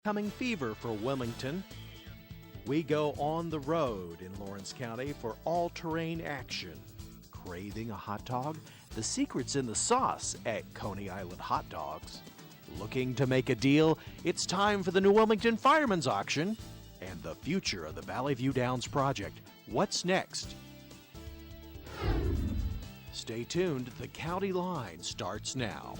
Coming fever for Wilmington. We go on the road in Lawrence County for all-terrain action. Craving a hot dog? The secret's in the sauce at Coney Island Hot Dogs. Looking to make a deal? It's time for the New Wilmington Firemen's Auction and the future of the Valley View Downs project. What's next? Stay tuned. The County Line starts now.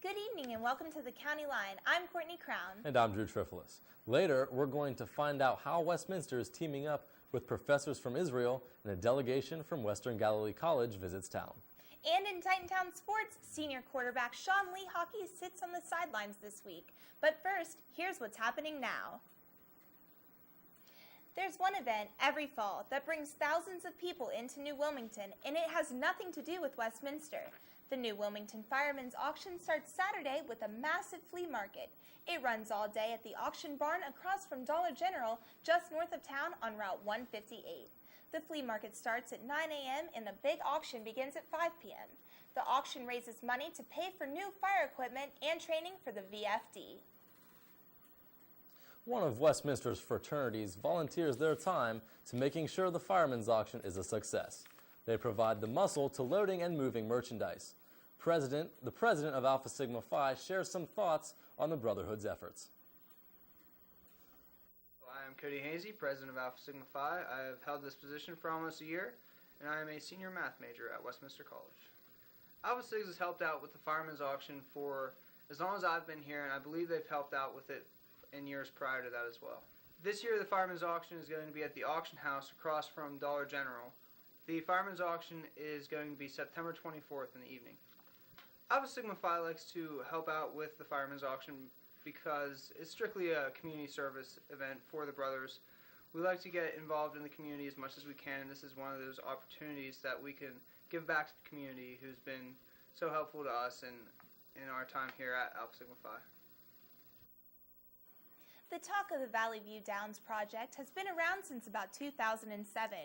Good evening and welcome to the County Line. I'm Courtney Crown. And I'm Drew Trifolis. Later, we're going to find out how Westminster is teaming up with professors from Israel and a delegation from Western Galilee College visits town. And in Titantown sports, senior quarterback Shawn Lehockey sits on the sidelines this week. But first, here's what's happening now. There's one event every fall that brings thousands of people into New Wilmington, and it has nothing to do with Westminster. The New Wilmington Firemen's Auction starts Saturday with a massive flea market. It runs all day at the auction barn across from Dollar General, just north of town on Route 158. The flea market starts at 9 a.m. and the big auction begins at 5 p.m. The auction raises money to pay for new fire equipment and training for the VFD. One of Westminster's fraternities volunteers their time to making sure the Firemen's Auction is a success. They provide the muscle to loading and moving merchandise. The president of Alpha Sigma Phi shares some thoughts on the Brotherhood's efforts. I am Cody Hazy, president of Alpha Sigma Phi. I have held this position for almost a year, and I am a senior math major at Westminster College. Alpha Sigma has helped out with the Firemen's Auction for as long as I've been here, and I believe they've helped out with it in years prior to that as well. This year, the Firemen's Auction is going to be at the auction house across from Dollar General. The Firemen's Auction is going to be September 24th in the evening. Alpha Sigma Phi likes to help out with the Firemen's Auction because it's strictly a community service event for the brothers. We like to get involved in the community as much as we can, and this is one of those opportunities that we can give back to the community who's been so helpful to us in our time here at Alpha Sigma Phi. The talk of the Valley View Downs project has been around since about 2007.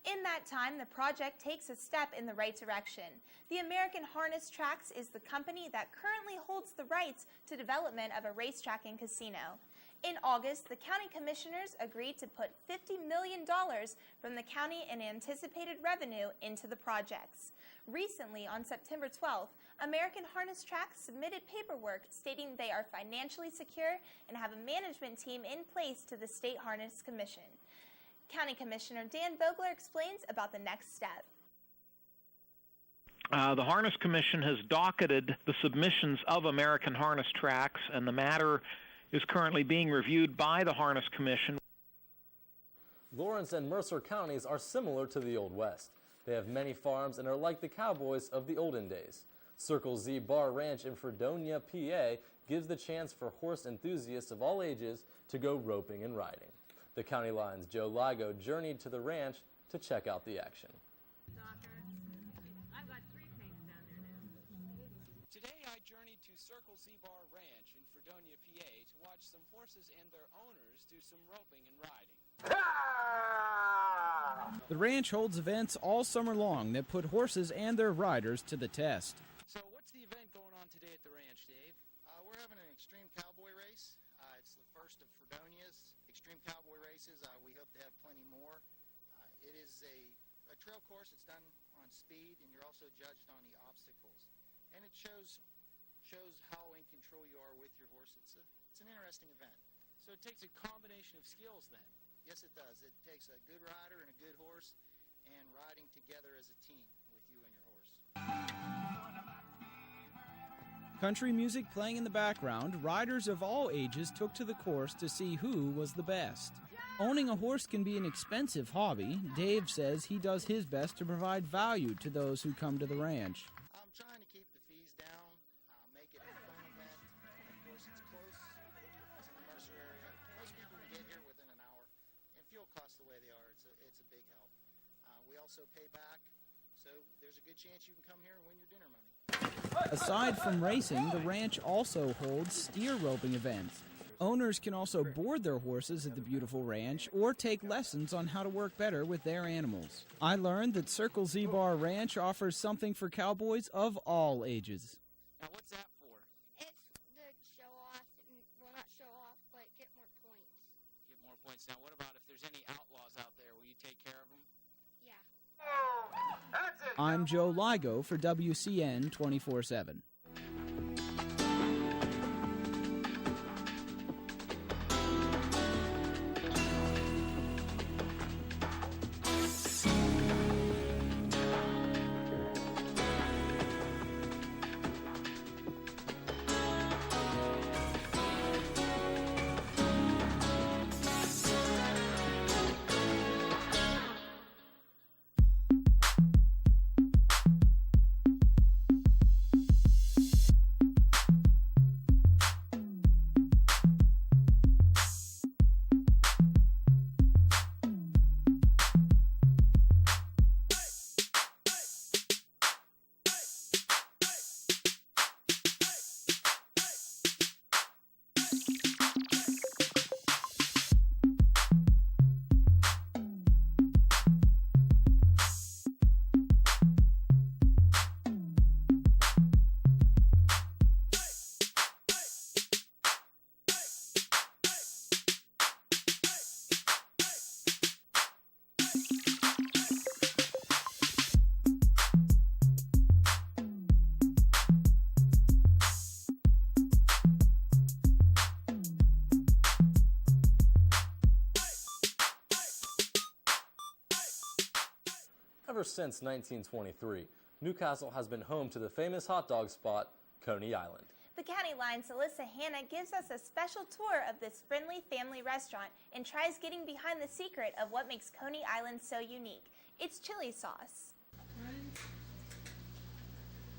In that time, the project takes a step in the right direction. The American Harness Tracks is the company that currently holds the rights to development of a racetrack and casino. In August, the county commissioners agreed to put $50 million from the county in anticipated revenue into the projects. Recently, on September 12th, American Harness Tracks submitted paperwork stating they are financially secure and have a management team in place to the State Harness Commission. County Commissioner Dan Vogler explains about the next step. The Harness Commission has docketed the submissions of American Harness Tracks, and the matter is currently being reviewed by the Harness Commission. Lawrence and Mercer counties are similar to the Old West. They have many farms and are like the cowboys of the olden days. Circle Z Bar Ranch in Fredonia, PA gives the chance for horse enthusiasts of all ages to go roping and riding. The County Line's Joe Ligo journeyed to the ranch to check out the action. I've got 3 paints down there now. Today I journeyed to Circle Z Bar Ranch in Fredonia, PA to watch some horses and their owners do some roping and riding. The ranch holds events all summer long that put horses and their riders to the test. So what's the event going on today at the ranch, Dave? We're having an extreme cowboy race. It's the first of Fredonia's extreme cowboy races. We hope to have plenty more. It is a trail course. It's done on speed, and you're also judged on the obstacles. And it shows how in control you are with your horse. It's an interesting event. So it takes a combination of skills then? Yes, it does. It takes a good rider and a good horse, and riding together as a team with you and your horse. Country music playing in the background, riders of all ages took to the course to see who was the best. Owning a horse can be an expensive hobby. Dave says he does his best to provide value to those who come to the ranch. I'm trying to keep the fees down, We also pay back, so there's a good chance you can come here and win your dinner money. Aside from racing, the ranch also holds steer roping events. Owners can also board their horses at the beautiful ranch or take lessons on how to work better with their animals. I learned that Circle Z Bar Ranch offers something for cowboys of all ages. Now, what's that for? It's the show off, well, not show off, but get more points. Get more points. Now, what about if there's any outlaws out there? Will you take care of them? Yeah. I'm Joe Ligo for WCN 24/7. Ever since 1923, Newcastle has been home to the famous hot dog spot, Coney Island. The County Line's Alyssa Hanna gives us a special tour of this friendly family restaurant and tries getting behind the secret of what makes Coney Island so unique. It's chili sauce.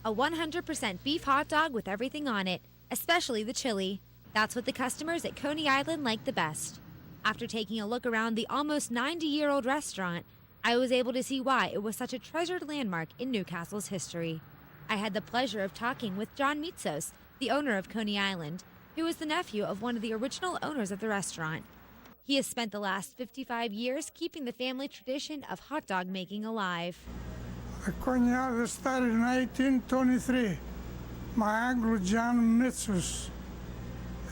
A 100% beef hot dog with everything on it, especially the chili. That's what the customers at Coney Island like the best. After taking a look around the almost 90-year-old restaurant, I was able to see why it was such a treasured landmark in Newcastle's history. I had the pleasure of talking with John Meadows, the owner of Coney Island, who is the nephew of one of the original owners of the restaurant. He has spent the last 55 years keeping the family tradition of hot dog making alive. Coney Island started in 1923. My uncle John Meadows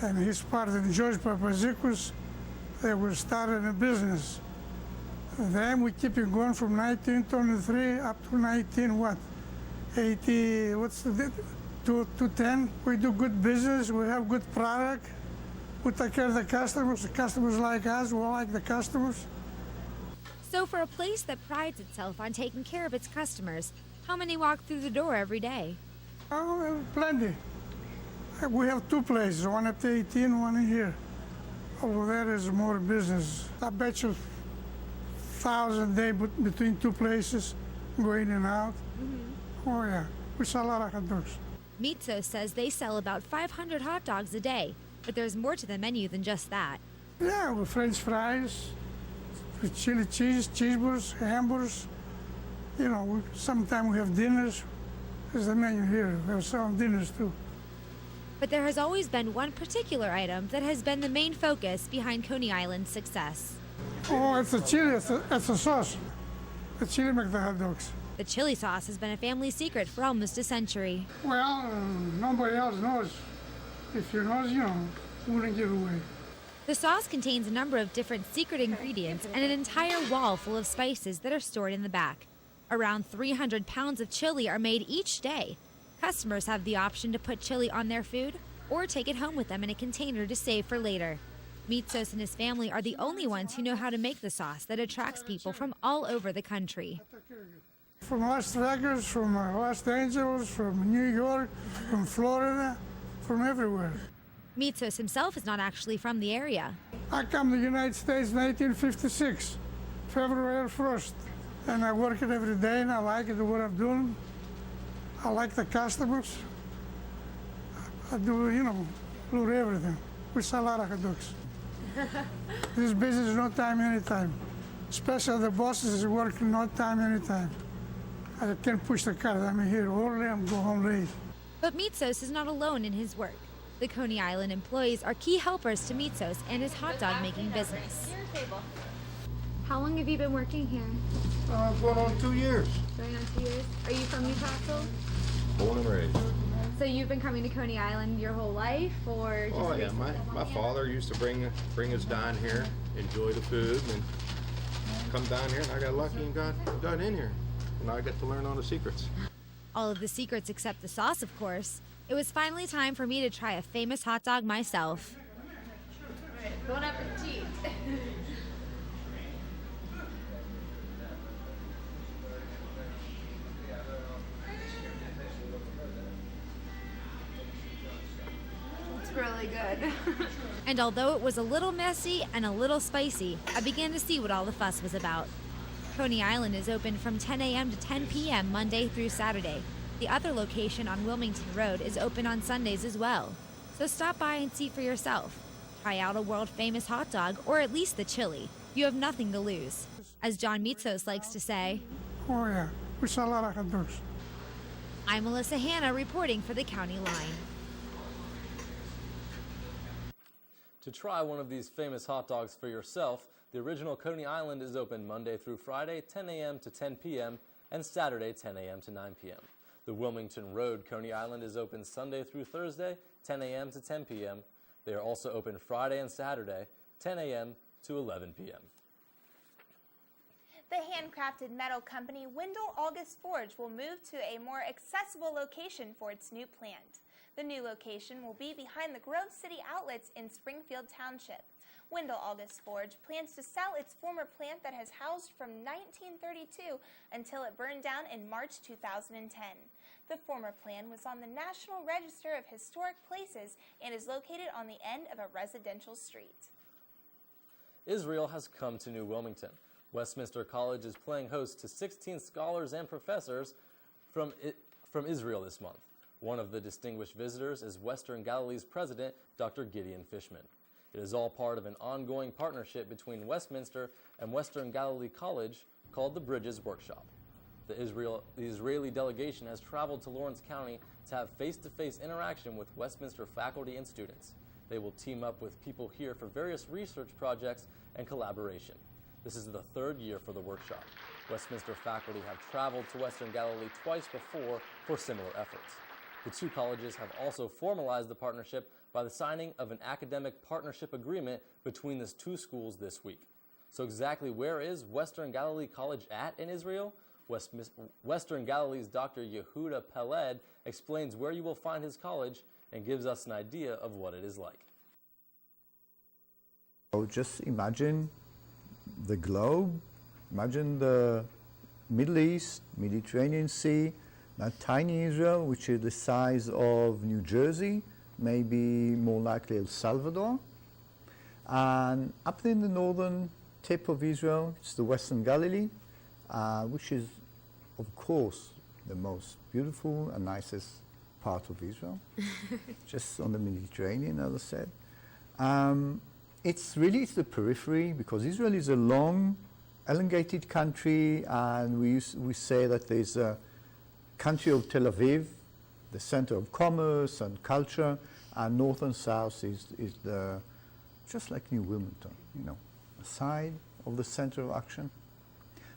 and his partner George Papazikus, they were starting a business. Then we keep it going from 1923 up to 210. We do good business, we have good product, we take care of the customers like us, we like the customers. So for a place that prides itself on taking care of its customers, how many walk through the door every day? Oh, plenty. We have two places, one at 18, one in here. Over there is more business. I bet you 1,000 a day between two places, going in and out. Mm-hmm. Oh yeah, we sell a lot of hot dogs. Meadows says they sell about 500 hot dogs a day, but there's more to the menu than just that. Yeah, with French fries, with chili cheese, cheeseburgers, hamburgers. You know, sometimes we have dinners. There's the menu here. We have some dinners too. But there has always been one particular item that has been the main focus behind Coney Island's success. Oh, it's the chili, it's the sauce. The chili makes the hot dogs. The chili sauce has been a family secret for almost a century. Well, nobody else knows. If you know, you know, wouldn't give away. The sauce contains a number of different secret ingredients and an entire wall full of spices that are stored in the back. Around 300 pounds of chili are made each day. Customers have the option to put chili on their food or take it home with them in a container to save for later. Meadows and his family are the only ones who know how to make the sauce that attracts people from all over the country. From Las Vegas, from Los Angeles, from New York, from Florida, from everywhere. Meadows himself is not actually from the area. I come to the United States in 1956, February 1st, and I work it every day, and I like it, what I'm doing. I like the customers. I do, you know, do everything. We sell a lot of hot dogs. This business is no time, anytime. Especially the bosses work no time, anytime. I can push the car. I'm here early, I'm go home late. But Meadows is not alone in his work. The Coney Island employees are key helpers to Meadows and his hot dog making business. How long have you been working here? Going on 2 years. Going on 2 years. Are you from Newcastle? Born and raised. So you've been coming to Coney Island your whole life, or just yeah, my father used to bring us down here, enjoy the food, and come down here, and I got lucky and got in here. And I get to learn all the secrets. All of the secrets except the sauce, of course. It was finally time for me to try a famous hot dog myself. Bon appetit. It's really good. And although it was a little messy and a little spicy, I began to see what all the fuss was about. Coney Island is open from 10 a.m. to 10 p.m. Monday through Saturday. The other location on Wilmington Road is open on Sundays as well. So stop by and see for yourself. Try out a world-famous hot dog, or at least the chili. You have nothing to lose. As John Meadows likes to say, Oh yeah, we sell a lot of hot dogs. I'm Melissa Hanna reporting for the County Line. To try one of these famous hot dogs for yourself, the original Coney Island is open Monday through Friday, 10 a.m. to 10 p.m., and Saturday, 10 a.m. to 9 p.m. The Wilmington Road Coney Island is open Sunday through Thursday, 10 a.m. to 10 p.m. They are also open Friday and Saturday, 10 a.m. to 11 p.m. The handcrafted metal company Wendell August Forge will move to a more accessible location for its new plant. The new location will be behind the Grove City Outlets in Springfield Township. Wendell August Forge plans to sell its former plant that has housed from 1932 until it burned down in March 2010. The former plant was on the National Register of Historic Places and is located on the end of a residential street. Israel has come to New Wilmington. Westminster College is playing host to 16 scholars and professors from Israel this month. One of the distinguished visitors is Western Galilee's president, Dr. Gideon Fishman. It is all part of an ongoing partnership between Westminster and Western Galilee College called the Bridges Workshop. The Israeli delegation has traveled to Lawrence County to have face-to-face interaction with Westminster faculty and students. They will team up with people here for various research projects and collaboration. This is the third year for the workshop. Westminster faculty have traveled to Western Galilee twice before for similar efforts. The two colleges have also formalized the partnership by the signing of an academic partnership agreement between the two schools this week. So exactly where is Western Galilee College at in Israel? Western Galilee's Dr. Yehuda Peled explains where you will find his college and gives us an idea of what it is like. So just imagine the globe, imagine the Middle East, Mediterranean Sea, that tiny Israel, which is the size of New Jersey, maybe more likely El Salvador. And up in the northern tip of Israel, it's the Western Galilee, which is, of course, the most beautiful and nicest part of Israel, just on the Mediterranean, as I said. It's the periphery, because Israel is a long, elongated country, and we say that there's a country of Tel Aviv, the center of commerce and culture, and north and south is just like New Wilmington, a side of the center of action.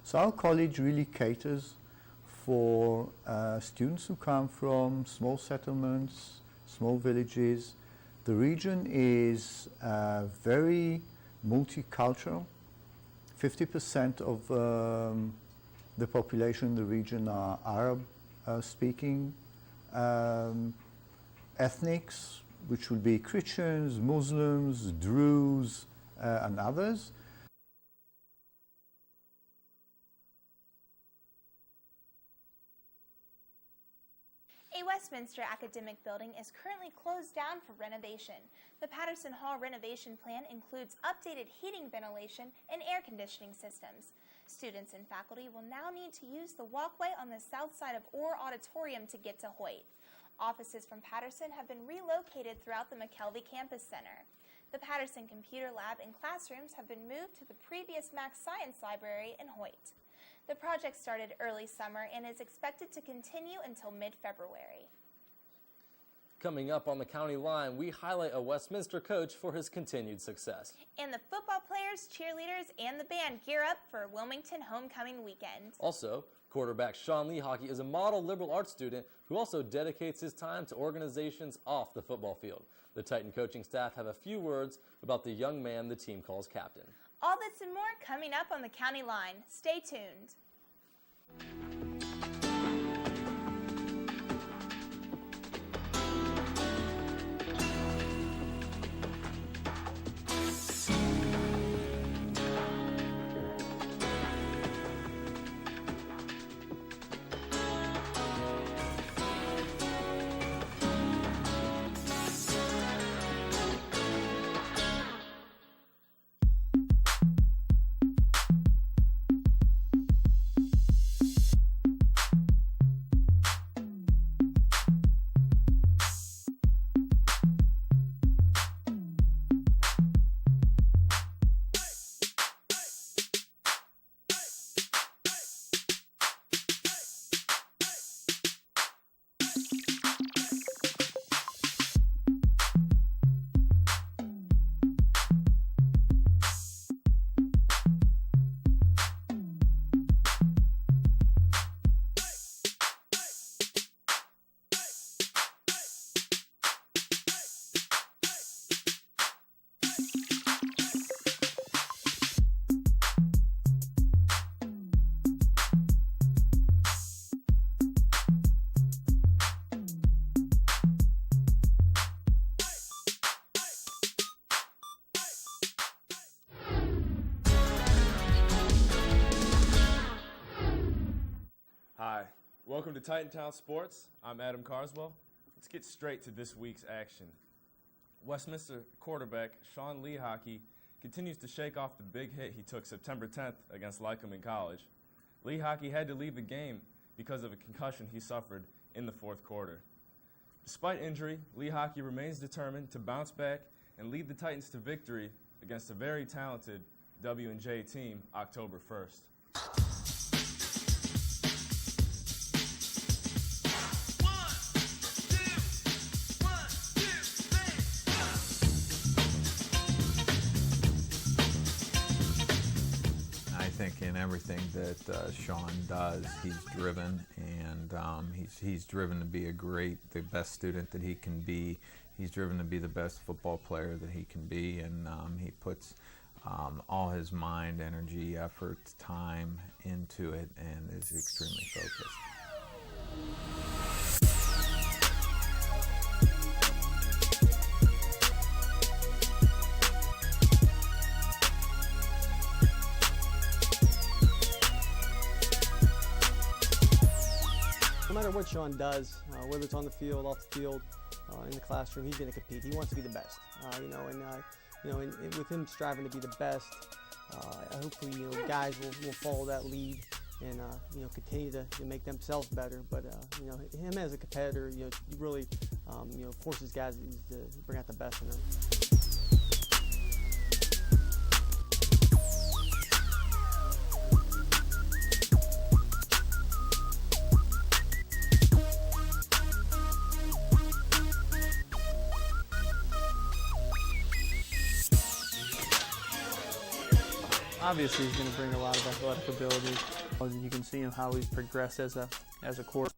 So our college really caters for students who come from small settlements, small villages. The region is very multicultural. 50% of the population in the region are Arab-speaking ethnics, which would be Christians, Muslims, Druze, and others. A Westminster academic building is currently closed down for renovation. The Patterson Hall renovation plan includes updated heating, ventilation, and air conditioning systems. Students and faculty will now need to use the walkway on the south side of Orr Auditorium to get to Hoyt. Offices from Patterson have been relocated throughout the McKelvey Campus Center. The Patterson Computer Lab and classrooms have been moved to the previous Max Science Library in Hoyt. The project started early summer and is expected to continue until mid-February. Coming up on the county line, we highlight a Westminster coach for his continued success. And the football players, cheerleaders, and the band gear up for Wilmington homecoming weekend. Also, quarterback Shawn Lehockey is a model liberal arts student who also dedicates his time to organizations off the football field. The Titan coaching staff have a few words about the young man the team calls captain. All this and more coming up on the county line. Stay tuned. Hi, welcome to Titantown Sports. I'm Adam Carswell. Let's get straight to this week's action. Westminster quarterback Shawn Lehockey continues to shake off the big hit he took September 10th against Lycoming College. Lehockey had to leave the game because of a concussion he suffered in the fourth quarter. Despite injury, Lehockey remains determined to bounce back and lead the Titans to victory against a very talented W&J team October 1st. I think in everything that Shawn does, he's driven, and he's driven to be the best student that he can be. He's driven to be the best football player that he can be, and he puts all his mind, energy, effort, time into it, and is extremely focused. No matter what Shawn does, whether it's on the field, off the field, in the classroom, he's going to compete. He wants to be the best, and with him striving to be the best, hopefully, guys will follow that lead and, continue to make themselves better. But, him as a competitor, he really, forces guys to bring out the best in them. Obviously, he's going to bring a lot of athletic ability. You can see him how he's progressed as a quarterback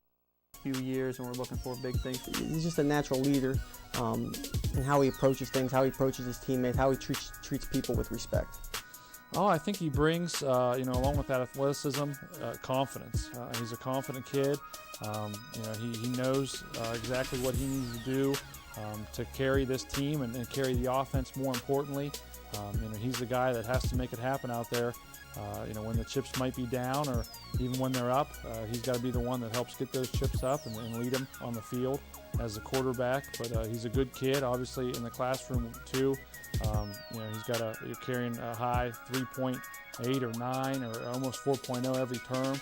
few years, and we're looking for big things. He's just a natural leader, and how he approaches things, how he approaches his teammates, how he treats people with respect. Oh, I think he brings, along with that athleticism, confidence. He's a confident kid. He knows exactly what he needs to do to carry this team and carry the offense more importantly. He's the guy that has to make it happen out there. When the chips might be down or even when they're up, he's got to be the one that helps get those chips up and lead them on the field as a quarterback. But he's a good kid, obviously, in the classroom too. You're carrying a high 3.8 or 9 or almost 4.0 every term.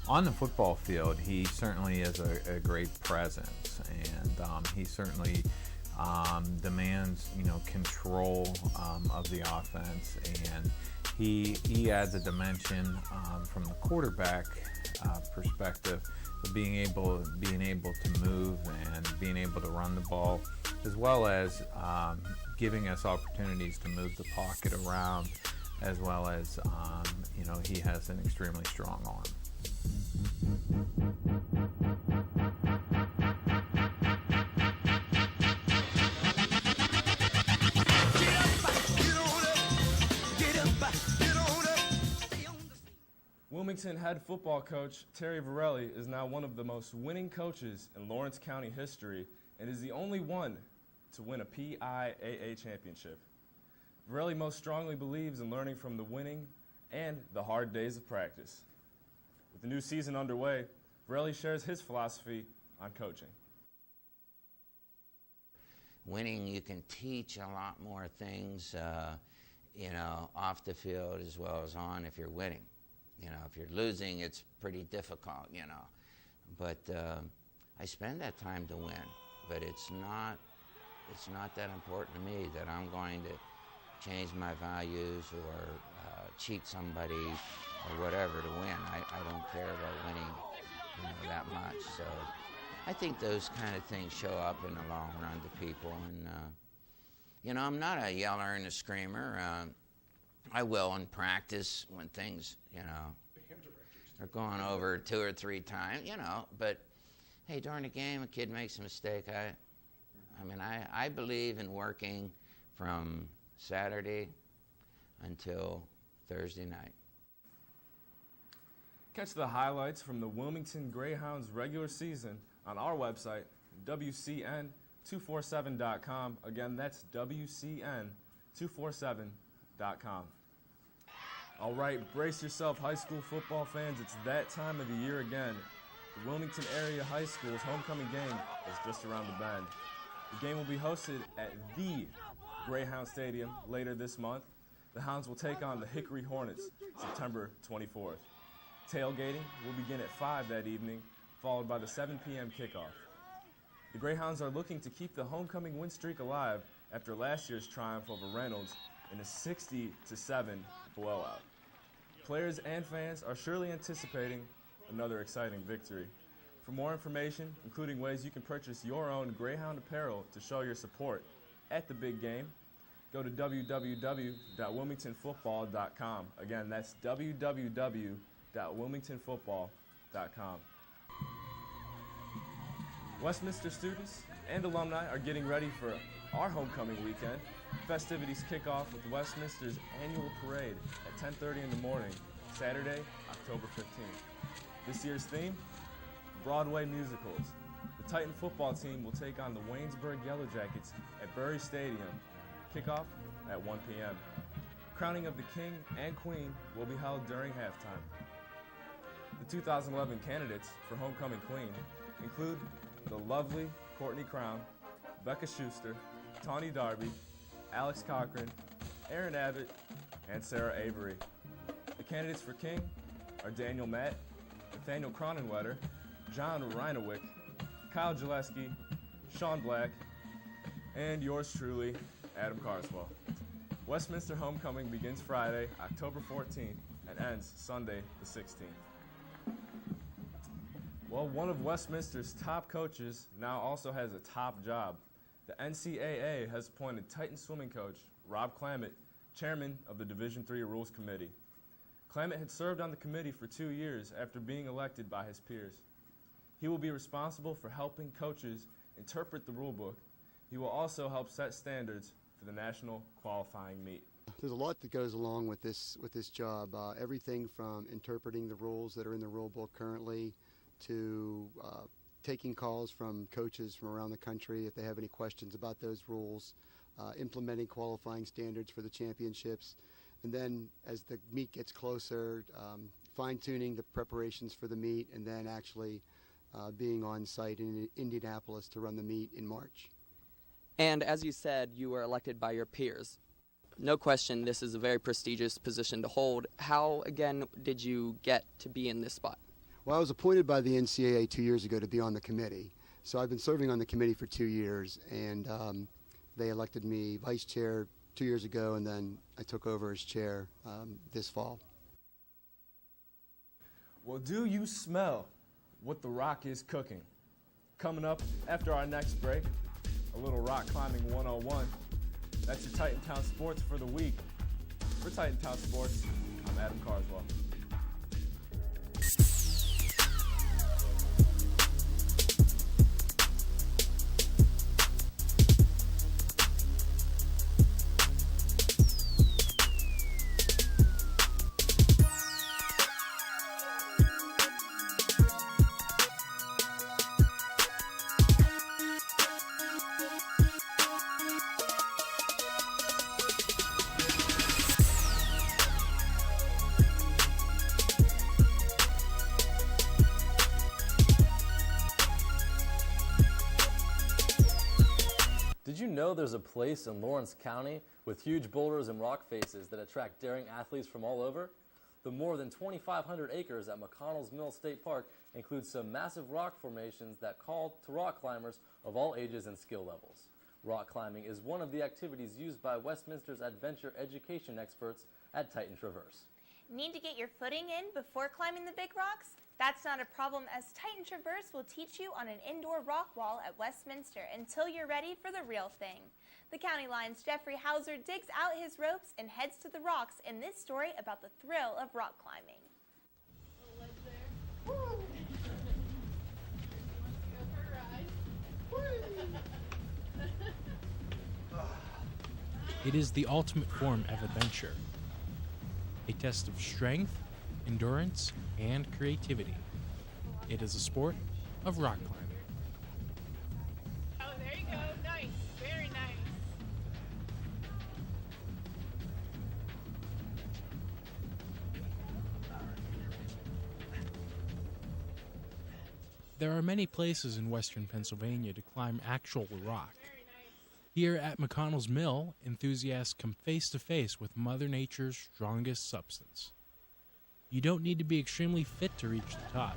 On the football field, he certainly is a great presence, and he certainly demands, control of the offense, and he adds a dimension from the quarterback perspective of being able to move and being able to run the ball, as well as giving us opportunities to move the pocket around, as well as he has an extremely strong arm. Wilmington head football coach Terry Varelli is now one of the most winning coaches in Lawrence County history and is the only one to win a PIAA championship. Varelli most strongly believes in learning from the winning and the hard days of practice. With the new season underway, Varelli shares his philosophy on coaching. Winning, you can teach a lot more things, off the field as well as on if you're winning. If you're losing, it's pretty difficult, But I spend that time to win, but it's not that important to me that I'm going to change my values or cheat somebody or whatever to win. I don't care about winning, that much. So I think those kind of things show up in the long run to people. And, I'm not a yeller and a screamer. I will in practice when things, are going over 2 or 3 times, But, hey, during the game, a kid makes a mistake. I believe in working from Saturday until Thursday night. Catch the highlights from the Wilmington Greyhounds regular season on our website, WCN247.com. Again, that's WCN247.com. All right, brace yourself, high school football fans. It's that time of the year again. The Wilmington Area High School's homecoming game is just around the bend. The game will be hosted at the Greyhound Stadium later this month. The Hounds will take on the Hickory Hornets September 24th. Tailgating will begin at 5 that evening, followed by the 7 p.m. kickoff. The Greyhounds are looking to keep the homecoming win streak alive after last year's triumph over Reynolds in a 60-7 blowout. Players and fans are surely anticipating another exciting victory. For more information, including ways you can purchase your own Greyhound apparel to show your support at the big game, go to www.wilmingtonfootball.com. Again, that's www.wilmingtonfootball.com. Westminster students and alumni are getting ready for our homecoming weekend. Festivities kick off with Westminster's annual parade at 10:30 in the morning, Saturday, October 15th. This year's theme, Broadway musicals. The Titan football team will take on the Waynesburg Yellow Jackets at Bury Stadium. Kickoff at 1 p.m. Crowning of the King and Queen will be held during halftime. The 2011 candidates for Homecoming Queen include the lovely Courtney Crown, Becca Schuster, Tawny Darby, Alex Cochran, Aaron Abbott, and Sarah Avery. The candidates for King are Daniel Matt, Nathaniel Cronenwetter, John Reinowick, Kyle Gillespie, Shawn Black, and yours truly, Adam Carswell. Westminster Homecoming begins Friday, October 14th, and ends Sunday the 16th. Well, one of Westminster's top coaches now also has a top job. The NCAA has appointed Titan swimming coach Rob Clamett chairman of the Division III Rules Committee. Clamett had served on the committee for 2 years after being elected by his peers. He will be responsible for helping coaches interpret the rule book. He will also help set standards for the national qualifying meet. There's a lot that goes along with this job. Everything from interpreting the rules that are in the rule book currently to taking calls from coaches from around the country if they have any questions about those rules, implementing qualifying standards for the championships, and then as the meet gets closer, fine-tuning the preparations for the meet, and then actually being on site in Indianapolis to run the meet in March. And as you said, you were elected by your peers. No question, this is a very prestigious position to hold. How, again, did you get to be in this spot? Well, I was appointed by the NCAA 2 years ago to be on the committee. So I've been serving on the committee for 2 years, and they elected me vice chair 2 years ago, and then I took over as chair this fall. Well, do you smell what the Rock is cooking? Coming up after our next break, a little rock climbing 101. That's your Titantown Sports for the week. For Titantown Sports, I'm Adam Carswell. Did you know there's a place in Lawrence County with huge boulders and rock faces that attract daring athletes from all over? The more than 2,500 acres at McConnell's Mill State Park includes some massive rock formations that call to rock climbers of all ages and skill levels. Rock climbing is one of the activities used by Westminster's adventure education experts at Titan Traverse. Need to get your footing in before climbing the big rocks? That's not a problem, as Titan Traverse will teach you on an indoor rock wall at Westminster until you're ready for the real thing. The County Line's Jeffrey Hauser digs out his ropes and heads to the rocks in this story about the thrill of rock climbing. It is the ultimate form of adventure. A test of strength, endurance, and creativity. It is a sport of rock climbing. Oh, there you go. Nice. Very nice. There are many places in western Pennsylvania to climb actual rock. Here at McConnell's Mill, enthusiasts come face to face with Mother Nature's strongest substance. You don't need to be extremely fit to reach the top.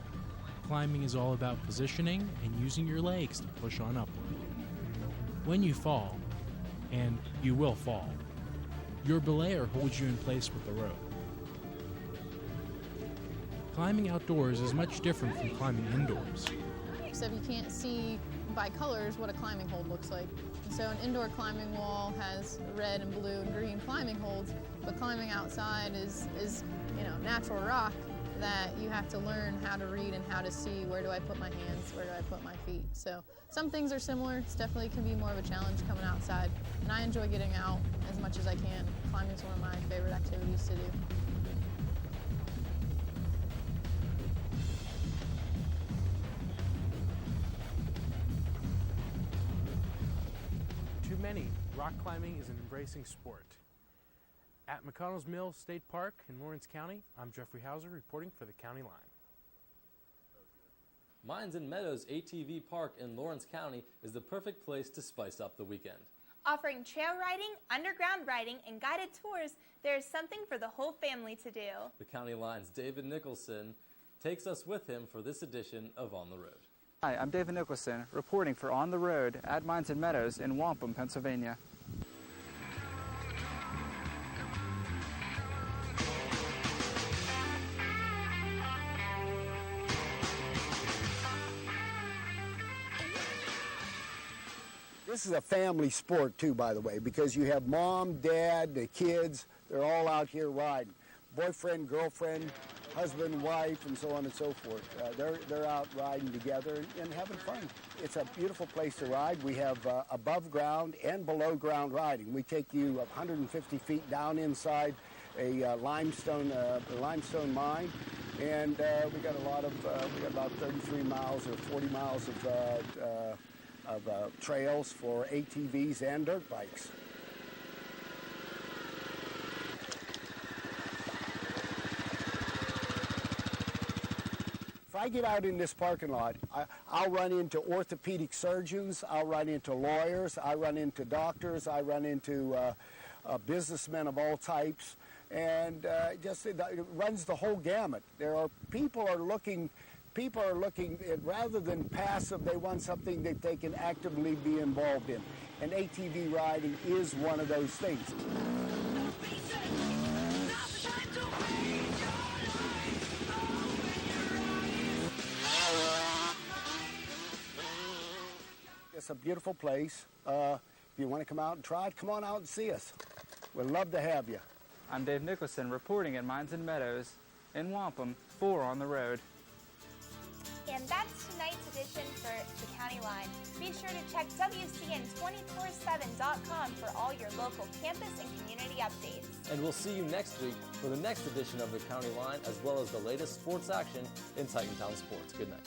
Climbing is all about positioning and using your legs to push on upward. When you fall, and you will fall, your belayer holds you in place with the rope. Climbing outdoors is much different from climbing indoors. Except you can't see by colors what a climbing hold looks like. And so an indoor climbing wall has red and blue and green climbing holds, but climbing outside is natural rock that you have to learn how to read and how to see where do I put my hands, where do I put my feet. So some things are similar. It's definitely can be more of a challenge coming outside, and I enjoy getting out as much as I can. Climbing is one of my favorite activities to do. To many, rock climbing is an embracing sport. At McConnell's Mill State Park in Lawrence County, I'm Jeffrey Hauser reporting for the County Line. Mines and Meadows ATV Park in Lawrence County is the perfect place to spice up the weekend. Offering trail riding, underground riding, and guided tours, there is something for the whole family to do. The County Line's David Nicholson takes us with him for this edition of On the Road. Hi, I'm David Nicholson, reporting for On the Road at Mines and Meadows in Wampum, Pennsylvania. This is a family sport too, by the way, because you have mom, dad, the kids, they're all out here riding. Boyfriend, girlfriend, husband, wife, and so on and so forth. They're out riding together and having fun. It's a beautiful place to ride. We have above ground and below ground riding. We take you 150 feet down inside a limestone mine, and we got about 33 miles or 40 miles of trails for ATVs and dirt bikes. If I get out in this parking lot, I'll run into orthopedic surgeons, I'll run into lawyers, I run into doctors, I run into businessmen of all types, and it runs the whole gamut. People are looking people are looking at, rather than passive, they want something that they can actively be involved in. And ATV riding is one of those things. It's a beautiful place. If you want to come out and try it, come on out and see us. We'd love to have you. I'm Dave Nicholson reporting at Mines and Meadows in Wampum, 4 on the road. And that's tonight's edition for the County Line. Be sure to check WCN247.com for all your local campus and community updates. And we'll see you next week for the next edition of the County Line, as well as the latest sports action in Titantown sports. Good night.